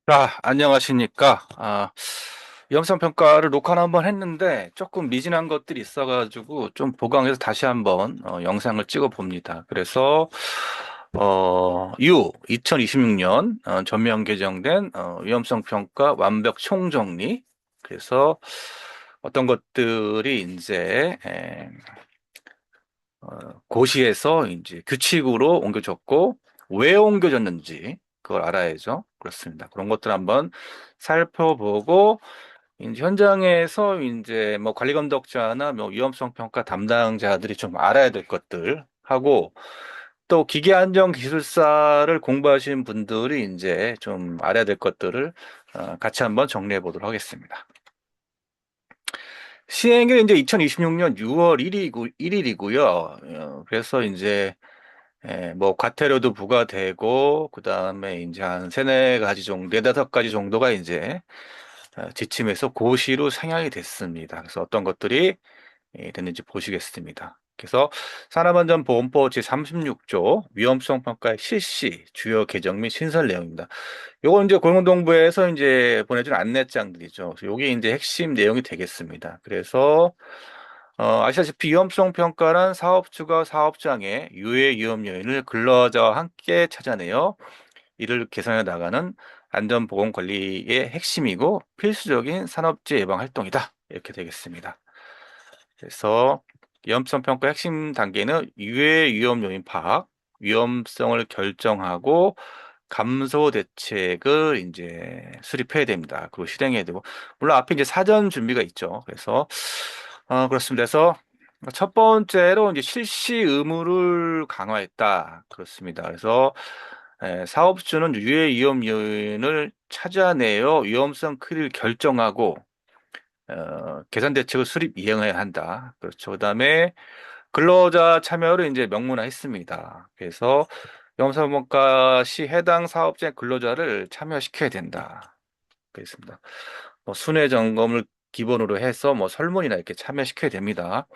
안녕하십니까. 영상 평가를 녹화를 한번 했는데 조금 미진한 것들이 있어가지고 좀 보강해서 다시 한번 영상을 찍어 봅니다. 그래서 2026년 전면 개정된 위험성 평가 완벽 총정리. 그래서 어떤 것들이 이제 고시에서 이제 규칙으로 옮겨졌고 왜 옮겨졌는지 그걸 알아야죠. 그렇습니다. 그런 것들 한번 살펴보고 이제 현장에서 이제 뭐 관리 감독자나 뭐 위험성 평가 담당자들이 좀 알아야 될 것들 하고 또 기계 안전 기술사를 공부하신 분들이 이제 좀 알아야 될 것들을 같이 한번 정리해 보도록 하겠습니다. 시행이 이제 2026년 6월 1일이고요. 그래서 이제 뭐 과태료도 부과되고 그다음에 이제 한 세네 가지 정도, 네다섯 가지 정도가 이제 지침에서 고시로 상향이 됐습니다. 그래서 어떤 것들이 됐는지 보시겠습니다. 그래서 산업안전보건법 제36조 위험성 평가의 실시 주요 개정 및 신설 내용입니다. 요건 이제 고용노동부에서 이제 보내준 안내장들이죠. 그래서 요게 이제 핵심 내용이 되겠습니다. 그래서 아시다시피 위험성 평가란 사업주가 사업장에 유해 위험 요인을 근로자와 함께 찾아내어 이를 개선해 나가는 안전보건 관리의 핵심이고 필수적인 산업재해 예방 활동이다. 이렇게 되겠습니다. 그래서 위험성 평가 핵심 단계는 유해 위험 요인 파악, 위험성을 결정하고 감소 대책을 이제 수립해야 됩니다. 그리고 실행해야 되고 물론 앞에 이제 사전 준비가 있죠. 그래서 그렇습니다. 그래서 첫 번째로 이제 실시 의무를 강화했다. 그렇습니다. 그래서 사업주는 유해 위험 요인을 찾아내어 위험성 크기를 결정하고 개선 대책을 수립 이행해야 한다. 그렇죠. 그다음에 근로자 참여를 이제 명문화했습니다. 그래서 영업사원가 시 해당 사업자 근로자를 참여시켜야 된다. 그렇습니다. 뭐 순회 점검을 기본으로 해서 뭐 설문이나 이렇게 참여시켜야 됩니다.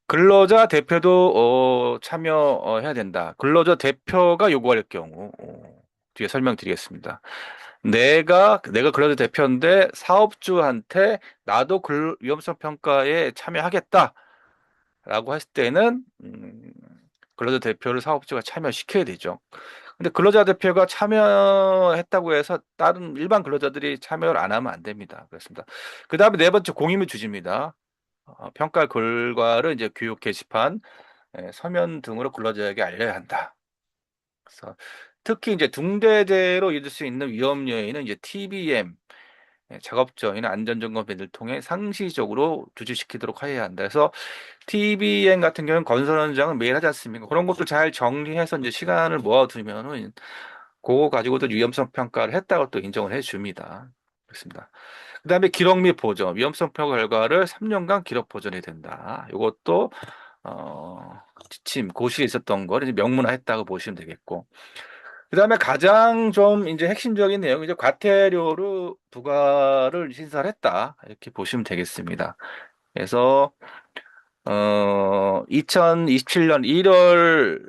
근로자 대표도 참여해야 된다. 근로자 대표가 요구할 경우 뒤에 설명드리겠습니다. 내가 근로자 대표인데 사업주한테 나도 위험성 평가에 참여하겠다라고 했을 때는 근로자 대표를 사업주가 참여시켜야 되죠. 근데 근로자 대표가 참여했다고 해서 다른 일반 근로자들이 참여를 안 하면 안 됩니다. 그렇습니다. 그 다음에 네 번째 공임의 주지입니다. 평가 결과를 이제 교육 게시판, 서면 등으로 근로자에게 알려야 한다. 그래서 특히 이제 중대재해로 이을 수 있는 위험 요인은 이제 TBM, 작업적인 안전점검 밴드를 통해 상시적으로 주지시키도록 해야 한다. 그래서 TBM 같은 경우는 건설 현장은 매일 하지 않습니까? 그런 것도 잘 정리해서 이제 시간을 모아두면은 그거 가지고도 위험성 평가를 했다고 또 인정을 해줍니다. 그렇습니다. 그다음에 기록 및 보전, 위험성 평가 결과를 3년간 기록 보존해야 된다. 이것도 지침 고시에 있었던 거를 이제 명문화했다고 보시면 되겠고. 그다음에 가장 좀 이제 핵심적인 내용이 이제 과태료를 부과를 신설했다. 이렇게 보시면 되겠습니다. 그래서 2027년 1월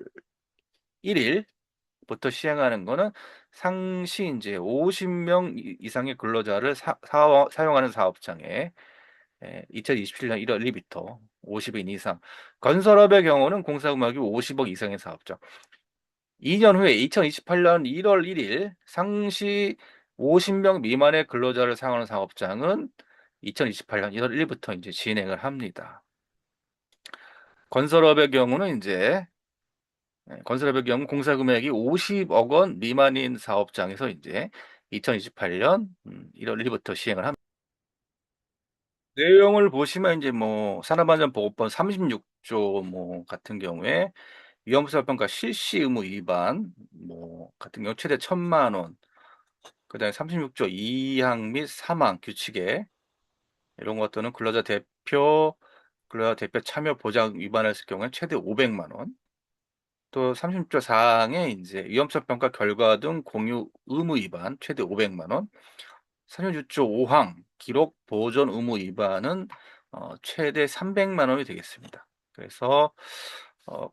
1일부터 시행하는 거는 상시 이제 50명 이상의 근로자를 사용하는 사업장에 2027년 1월 1일부터 50인 이상, 건설업의 경우는 공사금액이 50억 이상의 사업장. 2년 후에 2028년 1월 1일 상시 50명 미만의 근로자를 사용하는 사업장은 2028년 1월 1일부터 이제 진행을 합니다. 건설업의 경우는 이제 건설업의 경우 공사금액이 50억 원 미만인 사업장에서 이제 2028년 1월 1일부터 시행을 합니다. 내용을 보시면 이제 뭐 산업안전보건법 36조 뭐 같은 경우에 위험사평가 실시 의무 위반 뭐 같은 경우 최대 1,000만 원, 그다음에 36조 2항 및 3항 규칙에 이런 것들은 근로자 대표 참여 보장 위반했을 경우에 최대 500만 원. 또 30조 4항에 이제 위험성 평가 결과 등 공유 의무 위반 최대 500만 원. 36조 5항 기록 보존 의무 위반은 최대 300만 원이 되겠습니다. 그래서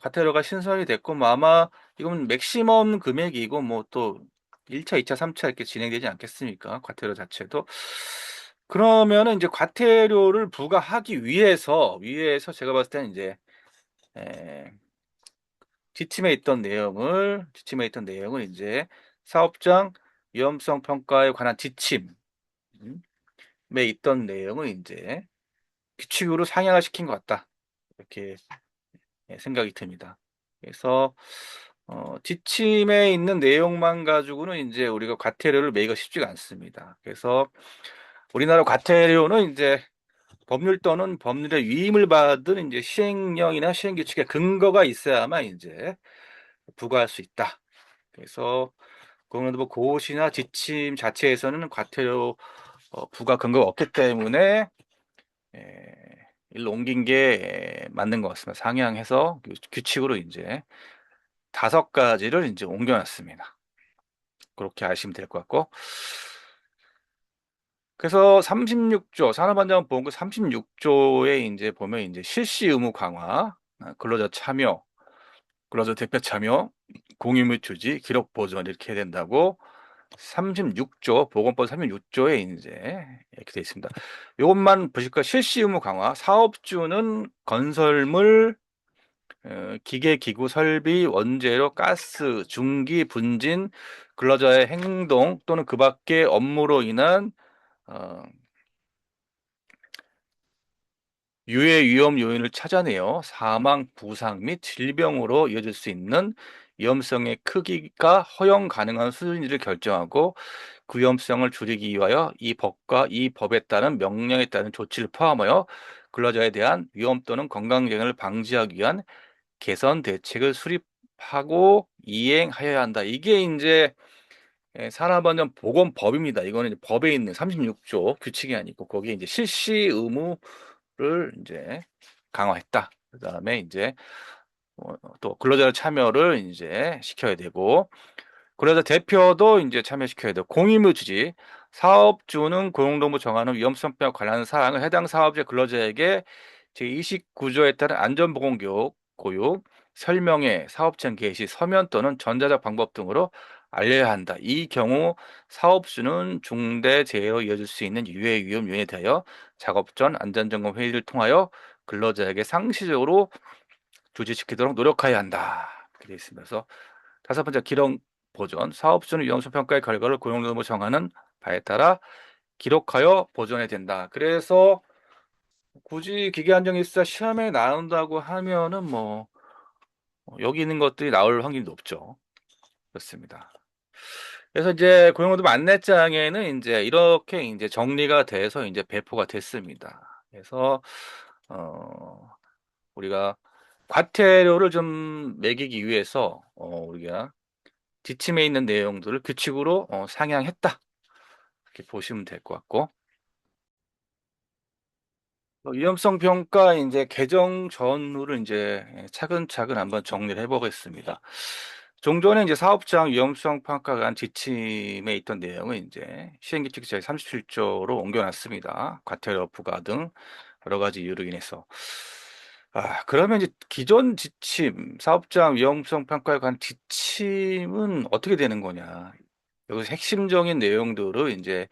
과태료가 신설이 됐고 뭐 아마 이건 맥시멈 금액이고 뭐 또 1차, 2차, 3차 이렇게 진행되지 않겠습니까? 과태료 자체도. 그러면은 이제 과태료를 부과하기 위해서 제가 봤을 때는 이제 에, 지침에 있던 내용을 이제 사업장 위험성 평가에 관한 지침에 있던 내용을 이제 규칙으로 상향화시킨 것 같다. 이렇게 생각이 듭니다. 그래서 지침에 있는 내용만 가지고는 이제 우리가 과태료를 매기가 쉽지가 않습니다. 그래서 우리나라 과태료는 이제 법률 또는 법률의 위임을 받은 이제 시행령이나 시행규칙의 근거가 있어야만 이제 부과할 수 있다. 그래서 공연부 고시나 지침 자체에서는 과태료 부과 근거가 없기 때문에 에, 일로 옮긴 게 맞는 것 같습니다. 상향해서 규칙으로 이제 5가지를 이제 옮겨놨습니다. 그렇게 아시면 될 것 같고. 그래서 36조 산업안전보건법 36조에 이제 보면 이제 실시 의무 강화, 근로자 참여, 근로자 대표 참여, 공유 및 주지, 기록 보존 이렇게 해야 된다고 36조 보건법 36조에 이제 이렇게 되어 있습니다. 이것만 보실까 실시 의무 강화, 사업주는 건설물, 기계, 기구, 설비, 원재료, 가스, 중기, 분진, 근로자의 행동 또는 그 밖의 업무로 인한 어, 유해 위험 요인을 찾아내어 사망, 부상 및 질병으로 이어질 수 있는 위험성의 크기가 허용 가능한 수준인지를 결정하고 그 위험성을 줄이기 위하여 이 법과 이 법에 따른 명령에 따른 조치를 포함하여 근로자에 대한 위험 또는 건강재해를 방지하기 위한 개선 대책을 수립하고 이행하여야 한다. 이게 이제 산업안전보건법입니다. 이거는 이제 법에 있는 36조 규칙이 아니고 거기에 이제 실시 의무를 이제 강화했다. 그다음에 이제 또 근로자 참여를 이제 시켜야 되고 근로자 대표도 이제 참여시켜야 되고 공의무 주지 사업주는 고용노무 정하는 위험성과 관련 사항을 해당 사업자 근로자에게 제29조에 따른 안전보건교육, 교육, 설명회, 사업장 개시, 서면 또는 전자적 방법 등으로 알려야 한다. 이 경우 사업주는 중대재해로 이어질 수 있는 유해 위험 요인에 대하여 작업 전 안전점검 회의를 통하여 근로자에게 상시적으로 조치시키도록 노력해야 한다. 이렇게 되어 있습니다. 그래서 5번째 기록 보존, 사업주는 위험성 평가의 결과를 고용노동부 정하는 바에 따라 기록하여 보존해야 된다. 그래서 굳이 기계안전기술사 시험에 나온다고 하면은 뭐 여기 있는 것들이 나올 확률이 높죠. 그렇습니다. 그래서 이제 고용노동부 안내장에는 이제 이렇게 이제 정리가 돼서 이제 배포가 됐습니다. 그래서 우리가 과태료를 좀 매기기 위해서 우리가 지침에 있는 내용들을 규칙으로 상향했다. 이렇게 보시면 될 것 같고 위험성 평가 이제 개정 전후를 이제 차근차근 한번 정리를 해보겠습니다. 종전에 이제 사업장 위험성 평가가 한 지침에 있던 내용은 이제 시행규칙 제 37조로 옮겨놨습니다. 과태료 부과 등 여러 가지 이유로 인해서. 그러면 이제 기존 지침, 사업장 위험성 평가에 관한 지침은 어떻게 되는 거냐? 여기서 핵심적인 내용들을 이제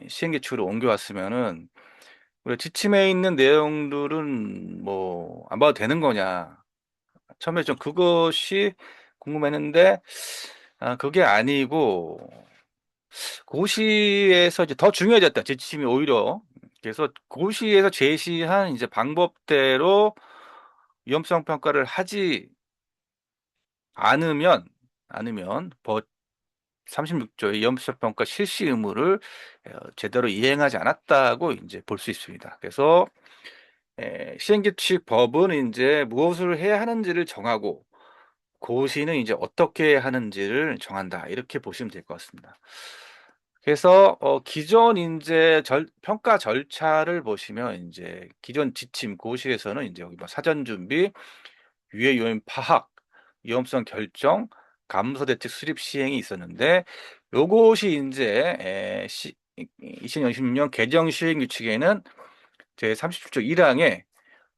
시행규칙으로 옮겨왔으면은 우리 지침에 있는 내용들은 뭐 안 봐도 되는 거냐? 처음에 좀 그것이 궁금했는데 그게 아니고 고시에서 이제 더 중요해졌다. 지침이 오히려 그래서 고시에서 제시한 이제 방법대로 위험성 평가를 하지 않으면 36조의 위험성 평가 실시 의무를 제대로 이행하지 않았다고 이제 볼 수 있습니다. 그래서 시행규칙 법은 이제 무엇을 해야 하는지를 정하고 고시는 이제 어떻게 하는지를 정한다. 이렇게 보시면 될 것 같습니다. 그래서 기존 이제 평가 절차를 보시면 이제 기존 지침 고시에서는 이제 여기 뭐 사전 준비, 유해 요인 파악, 위험성 결정, 감소 대책 수립 시행이 있었는데 요것이 이제 2026년 개정 시행 규칙에는 제 37조 1항에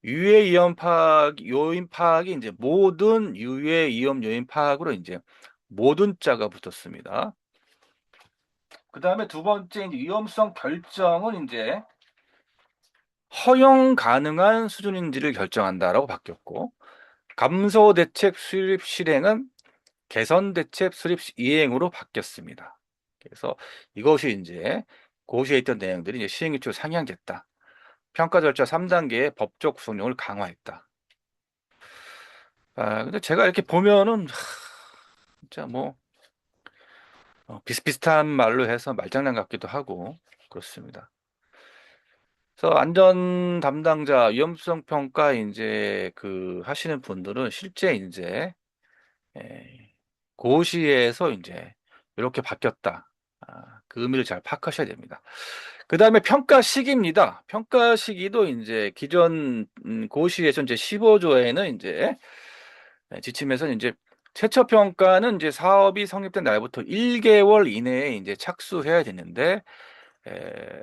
유해 위험 파악, 요인 파악이 이제 모든 유해 위험 요인 파악으로 이제 모든 자가 붙었습니다. 그 다음에 두 번째 이제 위험성 결정은 이제 허용 가능한 수준인지를 결정한다라고 바뀌었고, 감소 대책 수립 실행은 개선 대책 수립 이행으로 바뀌었습니다. 그래서 이것이 이제 고시에 있던 내용들이 이제 시행규칙으로 상향됐다. 평가 절차 3단계의 법적 구속력을 강화했다. 근데 제가 이렇게 보면은 진짜 뭐 비슷비슷한 말로 해서 말장난 같기도 하고 그렇습니다. 그래서 안전 담당자 위험성 평가 이제 그 하시는 분들은 실제 이제 예, 고시에서 이제 이렇게 바뀌었다. 그 의미를 잘 파악하셔야 됩니다. 그 다음에 평가 시기입니다. 평가 시기도 이제 기존 고시에서 이제 15조에는 이제 지침에서 이제 최초 평가는 이제 사업이 성립된 날부터 1개월 이내에 이제 착수해야 되는데, 에,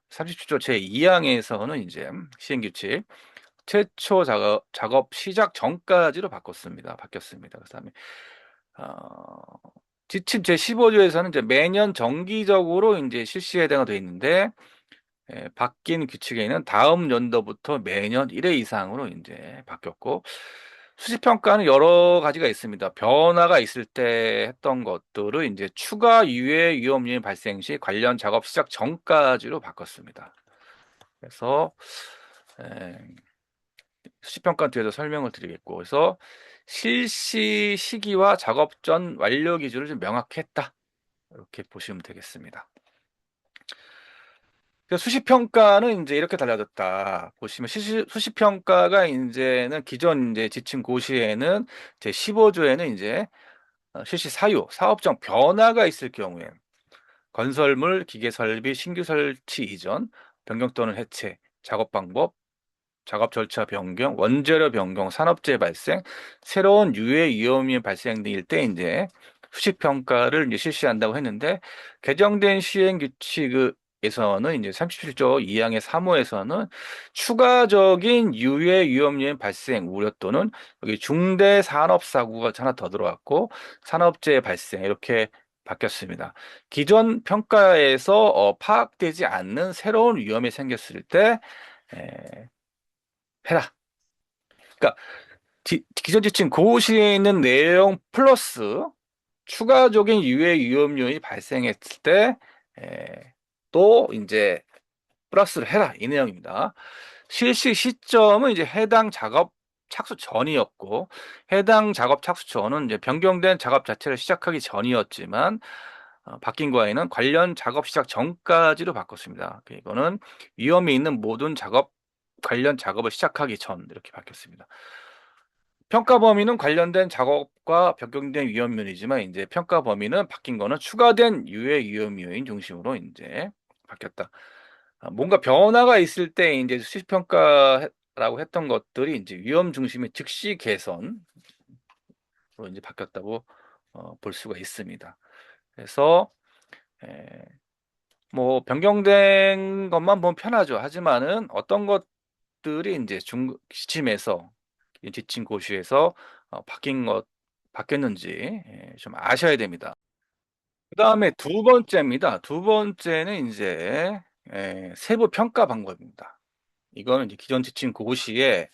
37조 제2항에서는 이제 시행규칙 최초 작업 시작 전까지로 바뀌었습니다. 그다음에 어, 지침 제15조에서는 이제 매년 정기적으로 이제 실시해야 되어 있는데, 바뀐 규칙에는 다음 연도부터 매년 1회 이상으로 이제 바뀌었고, 수시평가는 여러 가지가 있습니다. 변화가 있을 때 했던 것들을 이제 추가 유해 위험 요인 발생 시 관련 작업 시작 전까지로 바꿨습니다. 그래서 에, 수시평가 뒤에서 설명을 드리겠고, 그래서 실시 시기와 작업 전 완료 기준을 좀 명확히 했다. 이렇게 보시면 되겠습니다. 수시평가는 이제 이렇게 달라졌다. 보시면 수시평가가 이제는 기존 이제 지침 고시에는 제 15조에는 이제 실시 사유, 사업적 변화가 있을 경우에 건설물, 기계 설비, 신규 설치 이전, 변경 또는 해체, 작업 방법, 작업 절차 변경, 원재료 변경, 산업재해 발생, 새로운 유해 위험이 발생 등일 때 이제 수식 평가를 이제 실시한다고 했는데, 개정된 시행 규칙에서는 이제 37조 2항의 3호에서는 추가적인 유해 위험 요인 발생 우려 또는 여기 중대 산업 사고가 하나 더 들어왔고, 산업재해 발생 이렇게 바뀌었습니다. 기존 평가에서 파악되지 않는 새로운 위험이 생겼을 때 해라. 그러니까 기존 지침 고시에 있는 내용 플러스 추가적인 유해 위험 요인이 발생했을 때 또 이제 플러스를 해라 이 내용입니다. 실시 시점은 이제 해당 작업 착수 전이었고, 해당 작업 착수 전은 이제 변경된 작업 자체를 시작하기 전이었지만, 바뀐 거에는 관련 작업 시작 전까지로 바꿨습니다. 이거는 위험이 있는 모든 관련 작업을 시작하기 전 이렇게 바뀌었습니다. 평가 범위는 관련된 작업과 변경된 위험 요인이지만 이제 평가 범위는 바뀐 거는 추가된 유해 위험 요인 중심으로 이제 바뀌었다. 뭔가 변화가 있을 때 이제 수시평가라고 했던 것들이 이제 위험 중심의 즉시 개선으로 이제 바뀌었다고 볼 수가 있습니다. 그래서 에, 뭐 변경된 것만 보면 편하죠. 하지만은 어떤 것들이 이제 지침에서 지침 고시에서 바뀌었는지 좀 아셔야 됩니다. 그 다음에 두 번째입니다. 두 번째는 이제 세부 평가 방법입니다. 이거는 이제 기존 지침 고시에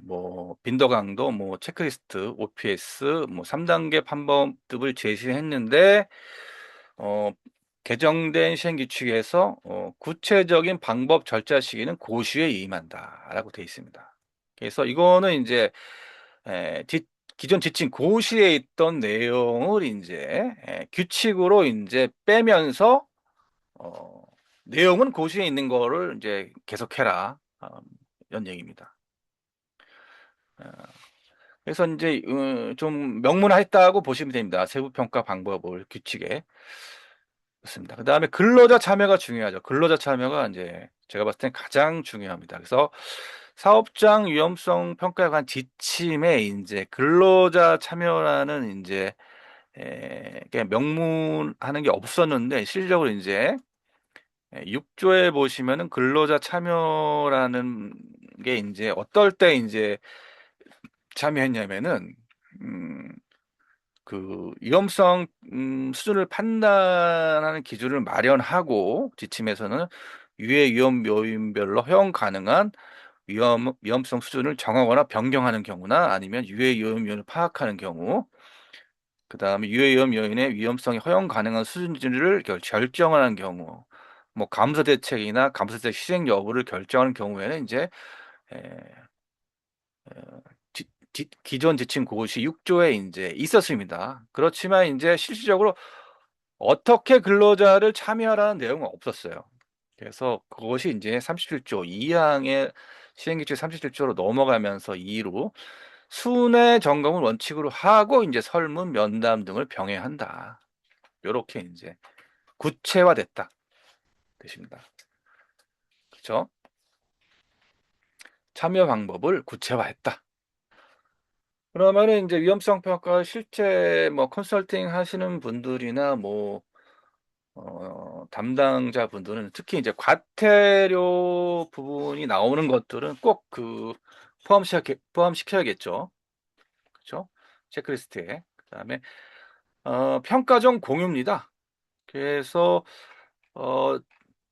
뭐 빈도 강도, 뭐 체크리스트, OPS, 뭐 3단계 판범 등을 제시했는데 어, 개정된 시행규칙에서 구체적인 방법 절차 시기는 고시에 위임한다라고 되어 있습니다. 그래서 이거는 이제 에, 지- 기존 지침 고시에 있던 내용을 이제 규칙으로 이제 빼면서 어, 내용은 고시에 있는 거를 이제 계속해라 이런 얘기입니다. 어, 그래서 이제 좀 명문화했다고 보시면 됩니다. 세부 평가 방법을 규칙에. 그렇습니다. 그다음에 근로자 참여가 중요하죠. 근로자 참여가 이제 제가 봤을 땐 가장 중요합니다. 그래서 사업장 위험성 평가에 관한 지침에 이제 근로자 참여라는 이제 그냥 명문하는 게 없었는데 실적으로 이제 6조에 보시면은 근로자 참여라는 게 이제 어떨 때 이제 참여했냐면은 음, 그 위험성 수준을 판단하는 기준을 마련하고 지침에서는 유해 위험 요인별로 허용 가능한 위험성 수준을 정하거나 변경하는 경우나 아니면 유해 위험 요인을 파악하는 경우, 그다음에 유해 위험 요인의 위험성이 허용 가능한 수준을 결정하는 경우, 뭐 감소 대책이나 감소 대책 시행 여부를 결정하는 경우에는 이제 에, 지- 기존 지침 그것이 6조에 이제 있었습니다. 그렇지만 이제 실질적으로 어떻게 근로자를 참여하라는 내용은 없었어요. 그래서 그것이 이제 37조 2항의 시행규칙 37조로 넘어가면서 이로 순회 점검을 원칙으로 하고 이제 설문 면담 등을 병행한다. 요렇게 이제 구체화됐다 뜻입니다. 그렇죠? 참여 방법을 구체화했다. 그러면은 이제 위험성 평가 실제 뭐 컨설팅 하시는 분들이나 뭐 담당자 분들은 특히 이제 과태료 부분이 나오는 것들은 꼭 그 포함시켜야겠죠. 그렇죠? 체크리스트에. 그다음에 평가정 공유입니다. 그래서 어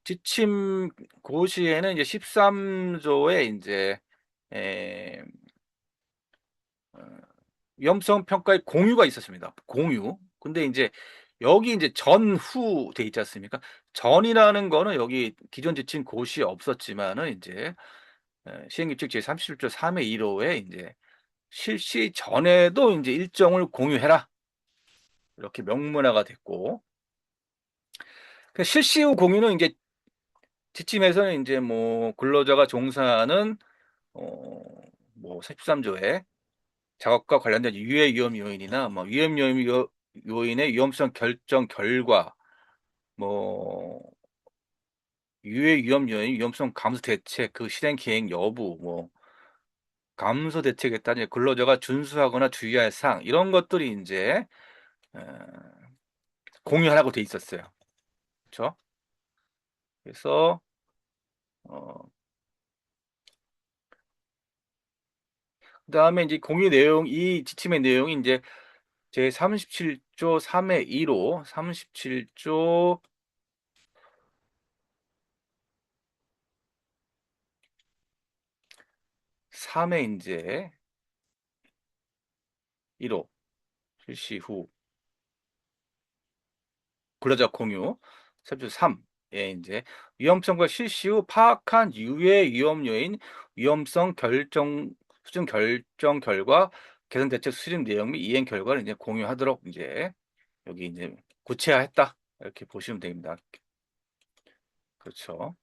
지침 고시에는 이제 13조에 이제 에, 어, 위험성 평가의 공유가 있었습니다. 공유. 근데 이제 여기 이제 전후 돼 있지 않습니까? 전이라는 거는 여기 기존 지침 고시에 없었지만은 이제 시행규칙 제37조 3의 1호에 이제 실시 전에도 이제 일정을 공유해라. 이렇게 명문화가 됐고 그 실시 후 공유는 이제 지침에서는 이제 뭐 근로자가 종사하는 뭐 13조에 작업과 관련된 유해 위험 요인이나 뭐 위험 요인의 위험성 결정 결과 뭐 유해 위험 요인 위험성 감소 대책 그 실행 계획 여부 뭐 감소 대책에 따른 근로자가 준수하거나 주의할 사항 이런 것들이 이제 어, 공유하라고 돼 있었어요. 그렇죠? 그래서 어, 그다음에 이제 공유 내용 이 지침의 내용이 이제 제 37조 3의 2로 37조 3의 이제 1호 실시 후 근로자 공유 3조 3에 이제 위험성과 실시 후 파악한 유해 위험 요인 위험성 결정 수준 결정 결과 개선 대책 수립 내용 및 이행 결과를 이제 공유하도록 이제 여기 이제 구체화했다 이렇게 보시면 됩니다. 그렇죠.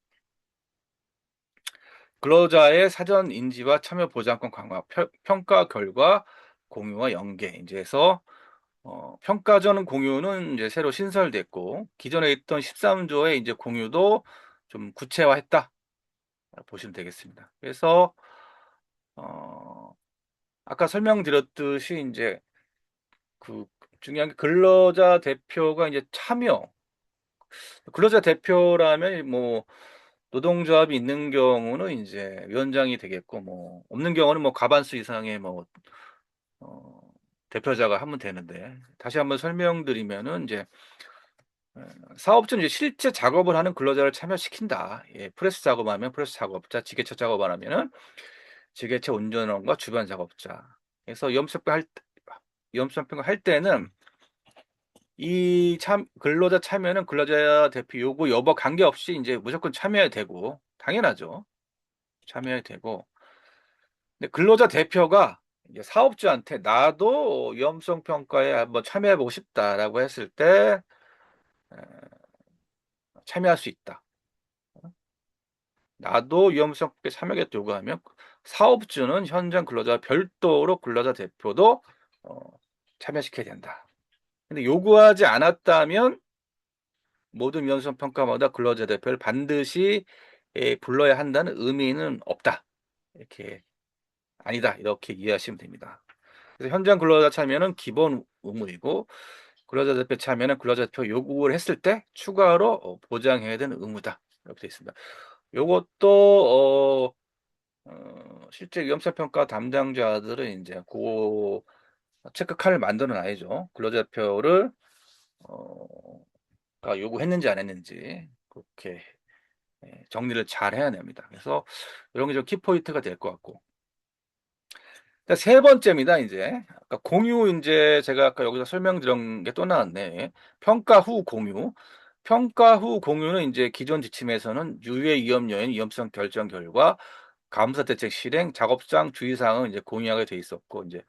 근로자의 사전 인지와 참여 보장권 강화, 평가 결과 공유와 연계. 이제 해서 평가전 공유는 이제 새로 신설됐고 기존에 있던 13조의 이제 공유도 좀 구체화했다 보시면 되겠습니다. 그래서 어, 아까 설명드렸듯이 이제 그 중요한 게 근로자 대표가 이제 참여. 근로자 대표라면 뭐 노동조합이 있는 경우는 이제 위원장이 되겠고 뭐 없는 경우는 뭐 과반수 이상의 뭐 어, 대표자가 하면 되는데 다시 한번 설명드리면은 이제 사업주는 이제 실제 작업을 하는 근로자를 참여시킨다. 예, 프레스 작업하면 프레스 작업자, 지게차 작업하면은 지게차 운전원과 주변 작업자. 그래서 위험성평가 할 때는 이 근로자 참여는 근로자 대표 요구 여부 관계없이 이제 무조건 참여해야 되고 당연하죠. 참여해야 되고. 근데 근로자 대표가 이제 사업주한테 나도 위험성 평가에 한번 참여해보고 싶다라고 했을 때 참여할 수 있다. 나도 위험성 평가에 참여하겠다 요구하면 사업주는 현장 근로자 별도로 근로자 대표도 어, 참여시켜야 된다. 근데 요구하지 않았다면 모든 위험성 평가마다 근로자 대표를 반드시 불러야 한다는 의미는 없다. 이렇게 아니다. 이렇게 이해하시면 됩니다. 그래서 현장 근로자 참여는 기본 의무이고 근로자 대표 참여는 근로자 대표 요구를 했을 때 추가로 보장해야 되는 의무다. 이렇게 되어 있습니다. 요것도 실제 위험성 평가 담당자들은 이제 그 체크카를 만들어 놔야죠. 근로자표를 가 요구했는지 안 했는지 그렇게 정리를 잘 해야 됩니다. 그래서 이런 게 좀 키포인트가 될 것 같고. 자, 세 번째입니다, 이제. 아까 공유, 이제 제가 아까 여기서 설명드린 게 또 나왔네. 평가 후 공유. 평가 후 공유는 이제 기존 지침에서는 유해 위험 요인, 위험성 결정 결과, 감사 대책 실행, 작업장 주의사항은 이제 공유하게 돼 있었고, 이제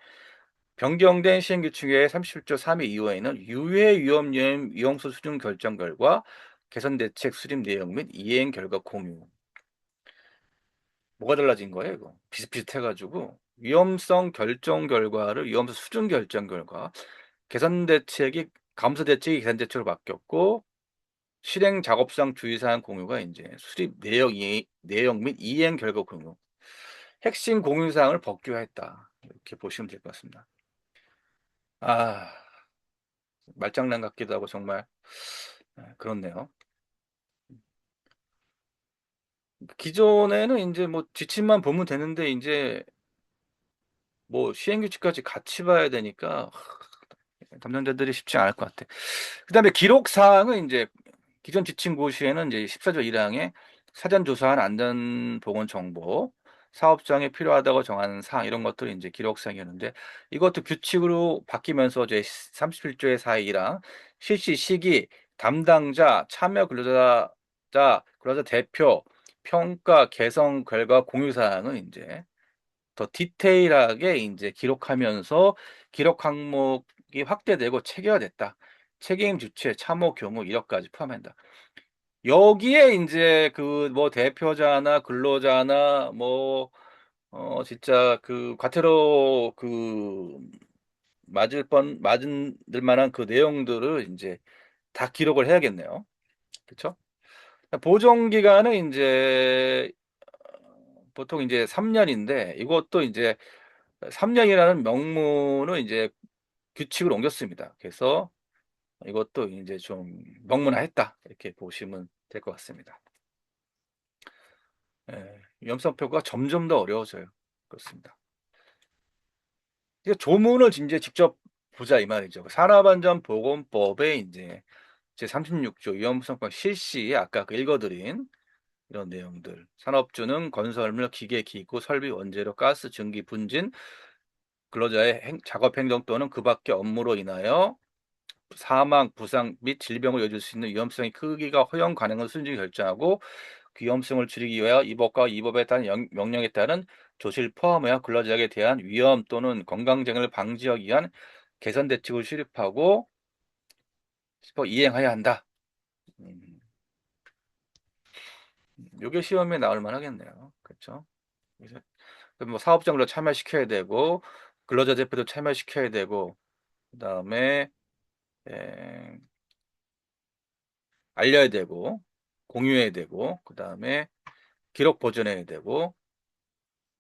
변경된 시행규칙의 37조 3의 이후에는 유해 위험 요인, 위험수 수준 결정 결과, 개선 대책 수립 내용 및 이행 결과 공유. 뭐가 달라진 거예요, 이거? 비슷비슷해가지고 위험성 결정 결과를 위험성 수준 결정 결과, 개선 대책이 감사 대책이 개선 대책으로 바뀌었고, 실행 작업상 주의사항 공유가 이제 수립 내용 및 이행 결과 공유. 핵심 공유사항을 법규화했다. 이렇게 보시면 될 것 같습니다. 아, 말장난 같기도 하고 정말 그렇네요. 기존에는 이제 뭐 지침만 보면 되는데 이제 뭐 시행규칙까지 같이 봐야 되니까 담당자들이 쉽지 않을 것 같아. 그다음에 기록 사항은 이제 기존 지침 고시에는 이제 14조 1항에 사전 조사한 안전 보건 정보, 사업장에 필요하다고 정하는 사항 이런 것들이 이제 기록 사항이었는데 이것도 규칙으로 바뀌면서 이제 37조의 4의 1항 실시 시기, 담당자, 참여 근로자 대표, 평가, 개선 결과 공유 사항은 이제 더 디테일하게 이제 기록하면서 기록 항목이 확대되고 체계화됐다. 책임 주체, 참호, 경우 이력까지 포함한다. 여기에 이제 그 뭐 대표자나 근로자나 뭐 진짜 그 과태료 그 맞은 들 만한 그 내용들을 이제 다 기록을 해야겠네요. 그렇죠? 보정 기간은 이제 보통 이제 3년인데 이것도 이제 3년이라는 명문을 이제 규칙을 옮겼습니다. 그래서 이것도 이제 좀 명문화했다. 이렇게 보시면 될 것 같습니다. 위험성표가 점점 더 어려워져요. 그렇습니다. 이제 조문을 이제 직접 보자 이 말이죠. 산업안전보건법에 이제 제 36조 위험성평 실시 아까 그 읽어드린 이런 내용들. 산업주는 건설물, 기계, 기구, 설비, 원재료, 가스, 증기, 분진, 근로자의 작업 행동 또는 그 밖의 업무로 인하여 사망, 부상 및 질병을 이어질 수 있는 위험성의 크기가 허용 가능한 수준을 결정하고 그 위험성을 줄이기 위하여 이 법과 이 법에 따른 명령에 따른 조치를 포함하여 근로자에게 대한 위험 또는 건강장애를 방지하기 위한 개선 대책을 수립하고 이행해야 한다. 음, 요게 시험에 나올 만하겠네요. 그렇죠? 그래서 뭐 사업장으로 참여시켜야 되고 근로자 대표도 참여시켜야 되고 그다음에 에, 알려야 되고 공유해야 되고 그다음에 기록 보존해야 되고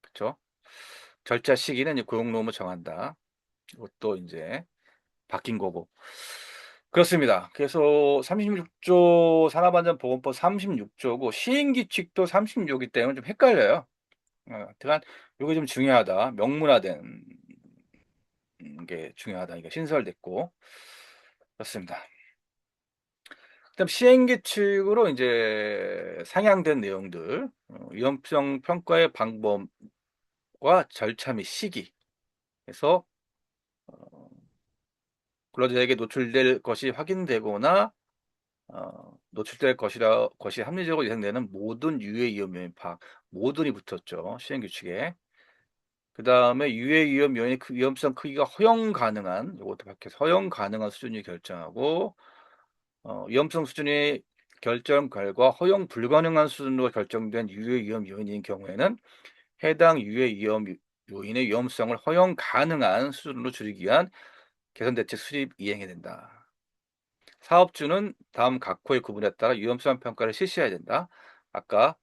그렇죠? 절차 시기는 이제 고용노무 정한다. 이것도 이제 바뀐 거고. 그렇습니다. 그래서 36조 산업안전보건법 36조고 시행규칙도 36이기 때문에 좀 헷갈려요. 하여간 이게 좀 중요하다. 명문화된 게 중요하다. 이게 신설됐고 그렇습니다. 그다음 시행규칙으로 이제 상향된 내용들, 위험성 평가의 방법과 절차 및 시기. 그래서 근로자에게 노출될 것이 확인되거나 노출될 것이 합리적으로 예상되는 모든 유해 위험 요인 파악, 모든이 붙었죠. 시행규칙에. 그 다음에 유해 위험 요인의 위험성 크기가 허용 가능한, 이것도 밖에서 허용 가능한 수준이 결정하고, 위험성 수준의 결정 결과 허용 불가능한 수준으로 결정된 유해 위험 요인인 경우에는 해당 유해 위험 요인의 위험성을 허용 가능한 수준으로 줄이기 위한 개선 대책 수립 이행해야 된다. 사업주는 다음 각 호의 구분에 따라 위험성 평가를 실시해야 된다. 아까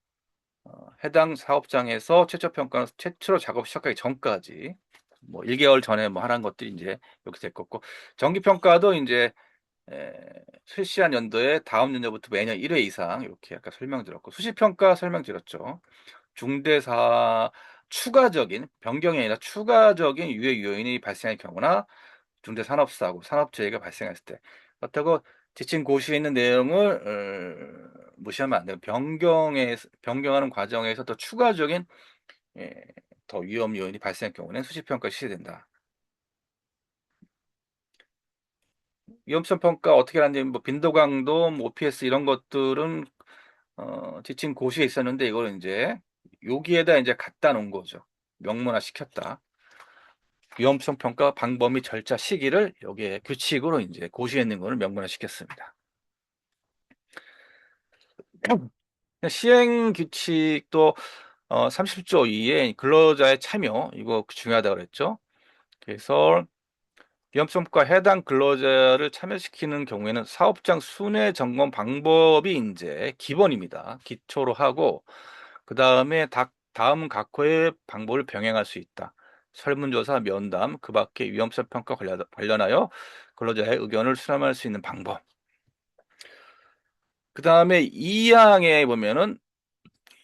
해당 사업장에서 최초 평가는 최초로 작업 시작하기 전까지 뭐 1개월 전에 뭐 하는 것들이 이제 이렇게 될 거고 정기 평가도 이제 실시한 연도에 다음 연도부터 매년 1회 이상 이렇게 아까 설명드렸고 수시 평가 설명드렸죠. 중대사 추가적인 변경이 아니라 추가적인 유해 요인이 발생할 경우나 중대산업사고, 산업재해가 발생했을 때 그렇다고 지침 고시에 있는 내용을 무시하면 안 돼요. 변경하는 과정에서 또 추가적인 예, 더 위험 요인이 발생할 경우는 수시평가 실시된다. 위험성 평가 어떻게 하는지 뭐 빈도 강도, 뭐 OPS 이런 것들은 지침 고시에 있었는데 이걸 이제 여기에다 이제 갖다 놓은 거죠. 명문화 시켰다. 위험성 평가 방법 및 절차 시기를 여기에 규칙으로 이제 고시에 있는 거를 명문화 시켰습니다. 시행 규칙도 30조 2에 근로자의 참여 이거 중요하다고 그랬죠. 그래서 위험성과 해당 근로자를 참여시키는 경우에는 사업장 순회 점검 방법이 이제 기본입니다. 기초로 하고 그 다음에 다음 각 호의 방법을 병행할 수 있다. 설문조사, 면담, 그 밖에 위험성 평가 관련하여 근로자의 의견을 수렴할 수 있는 방법. 그 다음에 2항에 보면은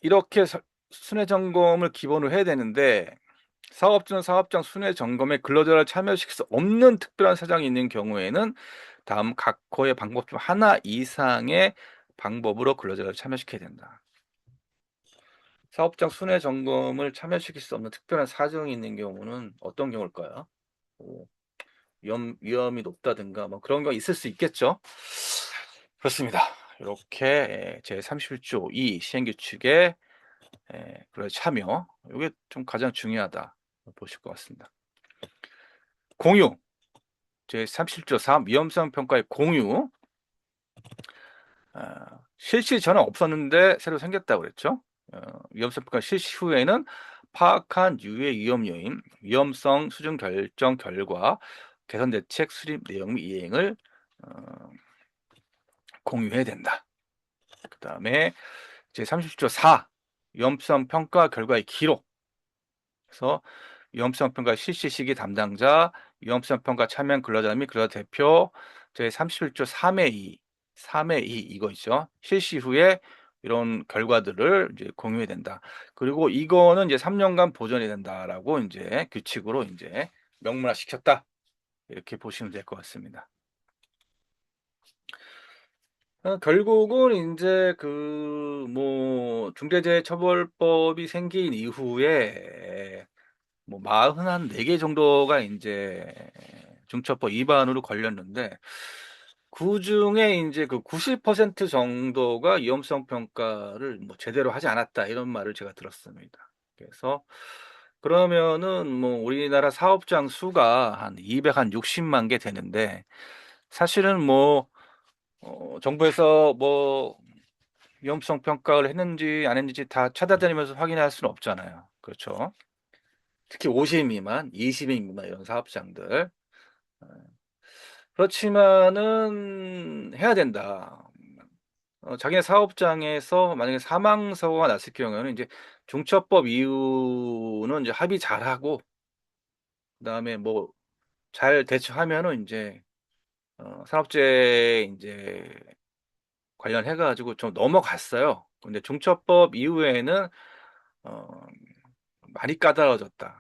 이렇게 순회 점검을 기본으로 해야 되는데 사업장 순회 점검에 근로자를 참여시킬 수 없는 특별한 사정이 있는 경우에는 다음 각 호의 방법 중 하나 이상의 방법으로 근로자를 참여시켜야 된다. 사업장 순회 점검을 참여시킬 수 없는 특별한 사정이 있는 경우는 어떤 경우일까요? 뭐 위험이 높다든가 뭐 그런 거 있을 수 있겠죠. 그렇습니다. 이렇게 제 31조 2 시행규칙에 그런 참여 이게 좀 가장 중요하다 보실 것 같습니다. 공유 제 37조 3 위험성 평가의 공유 실시 전에 없었는데 새로 생겼다고 그랬죠. 위험성 평가 실시 후에는 파악한 유해 위험 요인, 위험성 수준 결정 결과, 개선 대책 수립 내용 및 이행을 공유해야 된다. 그 다음에 제 30조 4 위험성 평가 결과의 기록. 그래서 위험성 평가 실시 시기 담당자, 위험성 평가 참여 근로자 및 근로자 대표, 제 31조 3의 2 이거 있죠. 실시 후에 이런 결과들을 이제 공유해야 된다. 그리고 이거는 이제 3년간 보존이 된다라고 이제 규칙으로 이제 명문화 시켰다. 이렇게 보시면 될 것 같습니다. 결국은 이제 그 뭐 중대재해처벌법이 생긴 이후에 뭐 44개 정도가 이제 중처법 위반으로 걸렸는데 그중에 이제 그 90% 정도가 위험성 평가를 뭐 제대로 하지 않았다 이런 말을 제가 들었습니다. 그래서 그러면은 뭐 우리나라 사업장 수가 한 260만 개 되는데 사실은 뭐 정부에서 뭐 위험성 평가를 했는지 안 했는지 다 찾아다니면서 확인할 수는 없잖아요. 그렇죠? 특히 50인 미만, 20인 미만 이런 사업장들. 그렇지만은 해야 된다. 자기네 사업장에서 만약에 사망 사고가 났을 경우에는 이제 중처법 이후는 이제 합의 잘하고 그다음에 뭐 잘 대처하면은 이제 산업재해 이제 관련해 가지고 좀 넘어갔어요. 근데 중처법 이후에는 어, 많이 까다로워졌다라고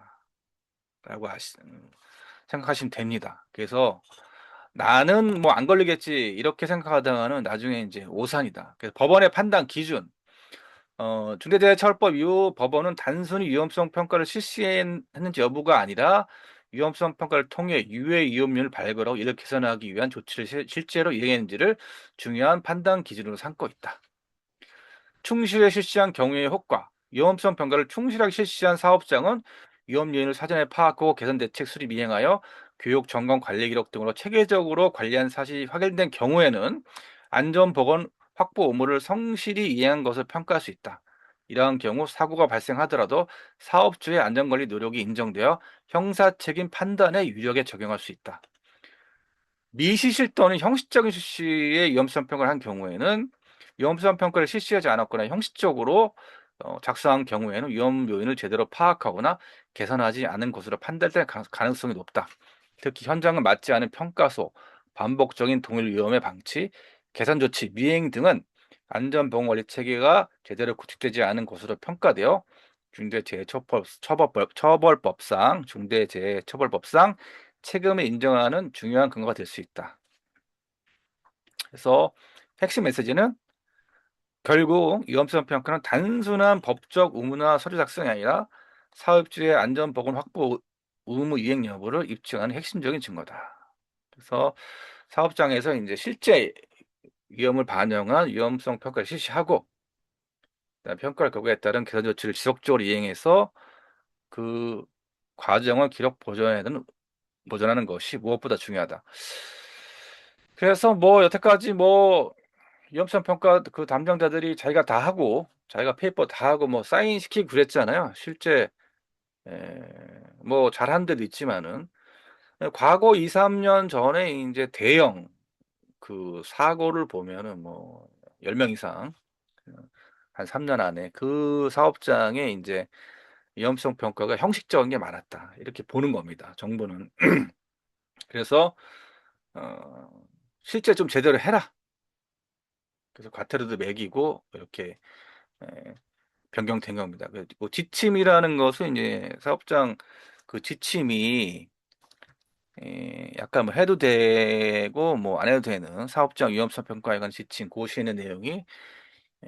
생각하시면 됩니다. 그래서 나는 뭐 안 걸리겠지 이렇게 생각하다가는 나중에 이제 오산이다. 그래서 법원의 판단 기준 중대재해처벌법 이후 법원은 단순히 위험성 평가를 실시했는지 여부가 아니라 위험성 평가를 통해 유해 위험률을 발견하고 이를 개선하기 위한 조치를 실제로 이행했는지를 중요한 판단 기준으로 삼고 있다. 충실히 실시한 경우의 효과, 위험성 평가를 충실하게 실시한 사업장은 위험 요인을 사전에 파악하고 개선 대책 수립 이행하여 교육, 점검, 관리 기록 등으로 체계적으로 관리한 사실이 확인된 경우에는 안전보건 확보 의무를 성실히 이행한 것을 평가할 수 있다. 이러한 경우 사고가 발생하더라도 사업주의 안전관리 노력이 인정되어 형사책임 판단의 유력에 적용할 수 있다. 미시실 또는 형식적인 실시의 위험성 평가를 한 경우에는 위험성 평가를 실시하지 않았거나 형식적으로 작성한 경우에는 위험 요인을 제대로 파악하거나 개선하지 않은 것으로 판단될 가능성이 높다. 특히 현장을 맞지 않은 평가소, 반복적인 동일 위험의 방치, 개선 조치 미행 등은 안전보건관리 체계가 제대로 구축되지 않은 것으로 평가되어 중대재해처벌법상 책임을 인정하는 중요한 근거가 될 수 있다. 그래서 핵심 메시지는 결국 위험성 평가는 단순한 법적 의무나 서류 작성이 아니라 사업주의 안전보건 확보 의무 이행 여부를 입증하는 핵심적인 증거다. 그래서 사업장에서 이제 실제 위험을 반영한 위험성 평가를 실시하고, 그다음에 평가 결과에 따른 개선 조치를 지속적으로 이행해서 그 과정을 기록 보존하는 것이 무엇보다 중요하다. 그래서 뭐 여태까지 뭐 위험성 평가 그 담당자들이 자기가 다 하고 자기가 페이퍼 다 하고 뭐 사인 시키고 그랬잖아요. 실제 에, 뭐 잘한 데도 있지만은 과거 2, 3년 전에 이제 대형 그 사고를 보면은 뭐 10명 이상 한 3년 안에 그 사업장에 이제 위험성 평가가 형식적인 게 많았다. 이렇게 보는 겁니다. 정부는. 그래서 어, 실제 좀 제대로 해라. 그래서 과태료도 매기고 이렇게 에, 변경된 겁니다. 그리고 지침이라는 것은 이제 사업장 그 지침이 약간 뭐 해도 되고 뭐 안 해도 되는 사업장 위험성 평가에 관한 지침 고시의 내용이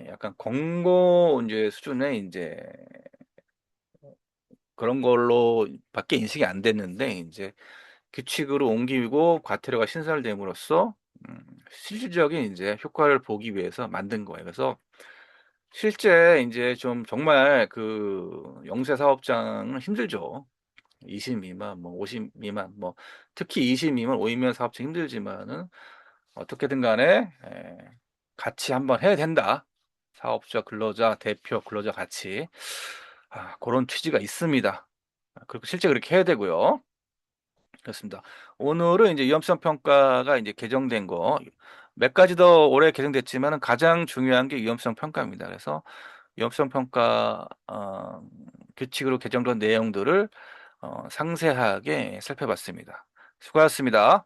약간 권고 이제 수준의 이제 그런 걸로 밖에 인식이 안 됐는데 이제 규칙으로 옮기고 과태료가 신설됨으로써 실질적인 이제 효과를 보기 위해서 만든 거예요. 그래서 실제 이제 좀 정말 그 영세 사업장은 힘들죠. 20 미만, 뭐 50 미만, 뭐 특히 20 미만, 5 미만 사업장 힘들지만은 어떻게든 간에 같이 한번 해야 된다. 사업자, 근로자, 대표, 근로자 같이. 그런 취지가 있습니다. 그리고 실제 그렇게 해야 되고요. 그렇습니다. 오늘은 이제 위험성 평가가 이제 개정된 거 몇 가지 더 올해 개정됐지만은 가장 중요한 게 위험성 평가입니다. 그래서 위험성 평가 규칙으로 개정된 내용들을 상세하게 살펴봤습니다. 수고하셨습니다.